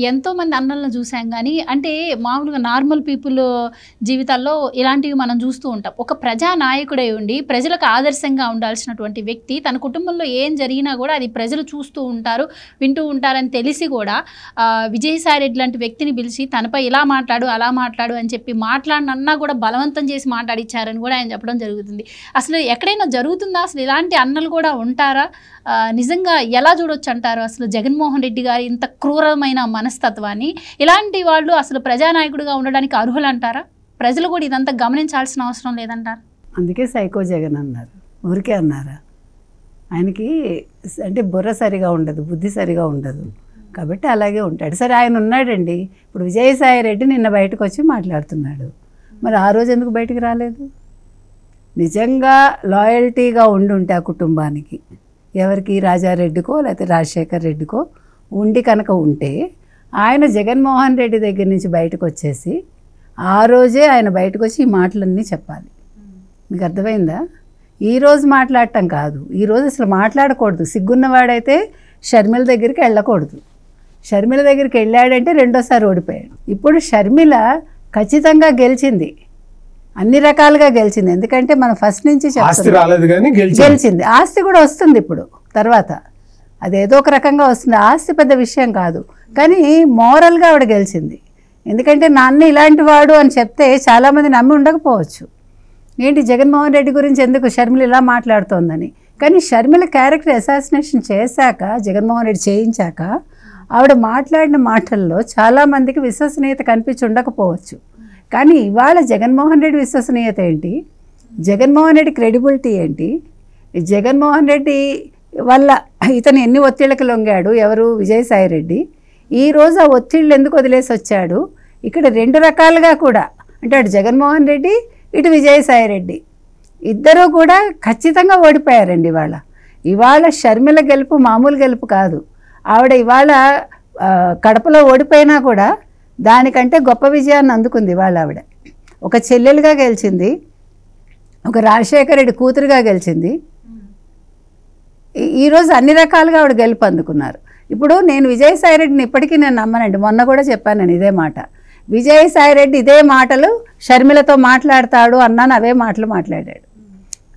ఎంతోమంది అన్నలను చూసాం కానీ అంటే మామూలుగా నార్మల్ పీపుల్ జీవితాల్లో ఇలాంటివి మనం చూస్తూ ఉంటాం. ఒక ప్రజానాయకుడై ఉండి ప్రజలకు ఆదర్శంగా ఉండాల్సినటువంటి వ్యక్తి తన కుటుంబంలో ఏం జరిగినా కూడా అది ప్రజలు చూస్తూ ఉంటారు, వింటూ ఉంటారని తెలిసి కూడా విజయసాయి రెడ్డి లాంటి వ్యక్తిని పిలిచి తనపై ఇలా మాట్లాడు అలా మాట్లాడు అని చెప్పి మాట్లాడినన్నా కూడా బలవంతం చేసి మాట్లాడిచ్చారని కూడా ఆయన చెప్పడం జరుగుతుంది. అసలు ఎక్కడైనా జరుగుతుందా? అసలు ఇలాంటి అన్నలు కూడా ఉంటారా? నిజంగా ఎలా చూడొచ్చు అంటారు? అసలు జగన్మోహన్ రెడ్డి గారి ఇంత క్రూరమైన మనస్తత్వాన్ని ఇలాంటి వాళ్ళు అసలు ప్రజానాయకుడిగా ఉండడానికి అర్హులు అంటారా? ప్రజలు కూడా ఇదంతా గమనించాల్సిన అవసరం లేదంటారు. అందుకే సైకో జగన్ అన్నారు. ఊరికే అన్నారా? ఆయనకి అంటే బుర్ర సరిగా ఉండదు, బుద్ధి సరిగా ఉండదు కాబట్టి అలాగే ఉంటాడు. సరే ఆయన ఉన్నాడండి. ఇప్పుడు విజయసాయి రెడ్డి నిన్న బయటకు వచ్చి మాట్లాడుతున్నాడు. మరి ఆ రోజు ఎందుకు బయటికి రాలేదు? నిజంగా లాయల్టీగా ఉండుంటే ఆ కుటుంబానికి, ఎవరికి, రాజారెడ్డికో లేకపోతే రాజశేఖర్ రెడ్డికో ఉండి కనుక ఉంటే ఆయన జగన్మోహన్ రెడ్డి దగ్గర నుంచి బయటకు వచ్చేసి ఆ రోజే ఆయన బయటకు వచ్చి ఈ మాటలన్నీ చెప్పాలి. మీకు అర్థమైందా? ఈరోజు మాట్లాడటం కాదు, ఈరోజు అసలు మాట్లాడకూడదు. సిగ్గున్నవాడైతే షర్మిల దగ్గరికి వెళ్ళకూడదు. షర్మిల దగ్గరికి వెళ్ళాడంటే రెండోసారి ఓడిపోయాడు. ఇప్పుడు షర్మిల ఖచ్చితంగా గెలిచింది, అన్ని రకాలుగా గెలిచింది. ఎందుకంటే మనం ఫస్ట్ నుంచి గెలిచింది. ఆస్తి కూడా వస్తుంది ఇప్పుడు తర్వాత, అదేదో ఒక రకంగా వస్తుంది. ఆస్తి పెద్ద విషయం కాదు, కానీ మోరల్గా ఆవిడ గెలిచింది. ఎందుకంటే నాన్న ఇలాంటి వాడు అని చెప్తే చాలామంది నమ్మి ఉండకపోవచ్చు. ఏంటి జగన్మోహన్ రెడ్డి గురించి ఎందుకు షర్మిల ఇలా మాట్లాడుతోందని. కానీ షర్మిల క్యారెక్టర్ అసాసినేషన్ చేశాక, జగన్మోహన్ రెడ్డి చేయించాక ఆవిడ మాట్లాడిన మాటల్లో చాలామందికి విశ్వసనీయత కనిపించి ఉండకపోవచ్చు. కానీ ఇవాళ జగన్మోహన్ రెడ్డి విశ్వసనీయత ఏంటి, జగన్మోహన్ రెడ్డి క్రెడిబిలిటీ ఏంటి, జగన్మోహన్ రెడ్డి వల్ల ఇతను ఎన్ని ఒత్తిళ్ళకి లొంగాడు, ఎవరు, విజయసాయి రెడ్డి. ఈరోజు ఆ ఒత్తిళ్ళు ఎందుకు వదిలేసి వచ్చాడు? ఇక్కడ రెండు రకాలుగా కూడా అంటే అటు జగన్మోహన్ రెడ్డి, ఇటు విజయసాయి రెడ్డి ఇద్దరూ కూడా ఖచ్చితంగా ఓడిపోయారండి. ఇవాళ షర్మిల గెలుపు మామూలు గెలుపు కాదు. ఆవిడ ఇవాళ కడపలో ఓడిపోయినా కూడా దానికంటే గొప్ప విజయాన్ని అందుకుంది. ఇవాళ ఆవిడ ఒక చెల్లెలుగా గెలిచింది, ఒక రాజశేఖర రెడ్డి కూతురుగా గెలిచింది. ఈరోజు అన్ని రకాలుగా ఆవిడ గెలుపు అందుకున్నారు. ఇప్పుడు నేను విజయసాయి రెడ్డిని ఇప్పటికీ నేను నమ్మనండి. మొన్న కూడా చెప్పాను నేను ఇదే మాట. విజయసాయి రెడ్డి ఇదే మాటలు షర్మిలతో మాట్లాడతాడు అన్నాను, అవే మాటలు మాట్లాడాడు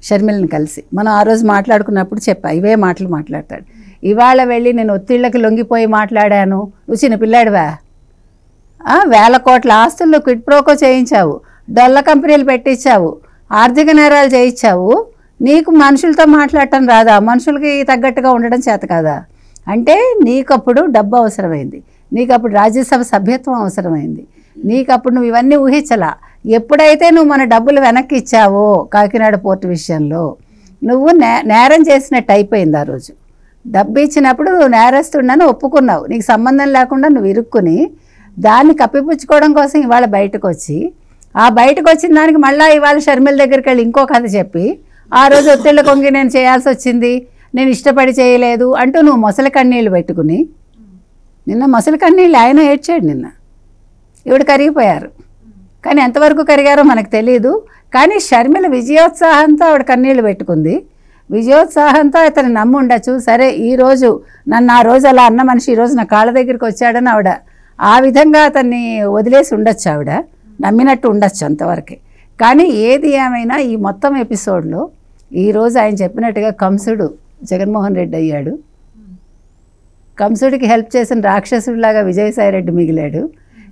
షర్మిలని కలిసి. మనం ఆ రోజు మాట్లాడుకున్నప్పుడు చెప్పా, ఇవే మాటలు మాట్లాడతాడు. ఇవాళ వెళ్ళి నేను ఒత్తిళ్ళకి లొంగిపోయి మాట్లాడాను, నువ్వు చిన్న పిల్లాడివా, వేల కోట్ల ఆస్తుల్లో క్విడ్ ప్రోకో చేయించావు, డొల్ల కంపెనీలు పెట్టించావు, ఆర్థిక నేరాలు చేయించావు, నీకు మనుషులతో మాట్లాడటం రాదా, మనుషులకి తగ్గట్టుగా ఉండడం చేత కాదా అంటే నీకప్పుడు డబ్బు అవసరమైంది, నీకప్పుడు రాజ్యసభ సభ్యత్వం అవసరమైంది, నీకప్పుడు నువ్వు ఇవన్నీ ఊహించలా. ఎప్పుడైతే నువ్వు మన డబ్బులు వెనక్కి ఇచ్చావో కాకినాడ పోర్టు విషయంలో నువ్వు నేరం చేసినట్టు అయిపోయింది. ఆ రోజు డబ్బు ఇచ్చినప్పుడు నువ్వు నేరస్తుడిని ఒప్పుకున్నావు, నీకు సంబంధం లేకుండా నువ్వు ఇరుక్కుని దాన్ని కప్పిపుచ్చుకోవడం కోసం ఇవాళ బయటకు వచ్చి, ఆ బయటకు వచ్చిన దానికి మళ్ళీ ఇవాళ షర్మిల దగ్గరికి వెళ్ళి ఇంకో కథ చెప్పి, ఆ రోజు ఒత్తిళ్ళ కొంగి నేను చేయాల్సి వచ్చింది, నేను ఇష్టపడి చేయలేదు అంటూ నువ్వు మొసలి కన్నీళ్ళు పెట్టుకుని, నిన్న మొసలి కన్నీళ్ళు ఆయన ఏడ్చాడు, నిన్న ఇవిడ కరిగిపోయారు. కానీ ఎంతవరకు కరిగారో మనకు తెలియదు. కానీ షర్మిల విజయోత్సాహంతో ఆవిడ కన్నీళ్ళు పెట్టుకుంది, విజయోత్సాహంతో అతను నమ్ము ఉండొచ్చు. సరే ఈరోజు నన్ను ఆ రోజు అలా అన్న మనిషి ఈరోజు నా కాళ్ళ దగ్గరికి వచ్చాడని ఆవిడ ఆ విధంగా అతన్ని వదిలేసి ఉండొచ్చు, ఆవిడ నమ్మినట్టు ఉండొచ్చు అంతవరకే. కానీ ఏది ఏమైనా ఈ మొత్తం ఎపిసోడ్లో ఈరోజు ఆయన చెప్పినట్టుగా కంసుడు జగన్మోహన్ రెడ్డి అయ్యాడు, కంసుడికి హెల్ప్ చేసిన రాక్షసుడిలాగా విజయసాయి రెడ్డి మిగిలాడు.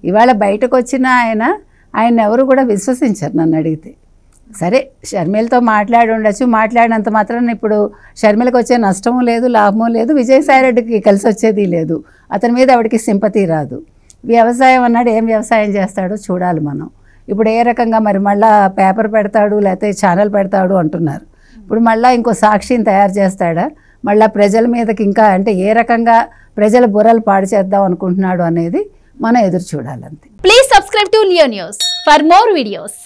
ఇవాళ బయటకు వచ్చిన ఆయన ఎవరు కూడా విశ్వసించారు నన్ను అడిగితే. సరే షర్మిలతో మాట్లాడి ఉండొచ్చు, మాట్లాడినంత మాత్రాన ఇప్పుడు షర్మిలకు వచ్చే నష్టము లేదు, లాభము లేదు, విజయసాయి రెడ్డికి కలిసి వచ్చేది లేదు, అతని మీద ఆవిడకి సింపతి రాదు. వ్యవసాయం అన్నాడు, ఏం వ్యవసాయం చేస్తాడో చూడాలి మనం. ఇప్పుడు ఏ రకంగా మరి మళ్ళీ పేపర్ పెడతాడు లేకపోతే ఛానల్ పెడతాడు అంటున్నారు. ఇప్పుడు మళ్ళీ ఇంకో సాక్షిని తయారు చేస్తాడా, మళ్ళీ ప్రజల మీదకి ఇంకా అంటే ఏ రకంగా ప్రజల బుర్రలు పాడు చేద్దాం అనుకుంటున్నాడు అనేది మనం ఎదురు చూడాలంతే. Please subscribe to Leo news for more videos.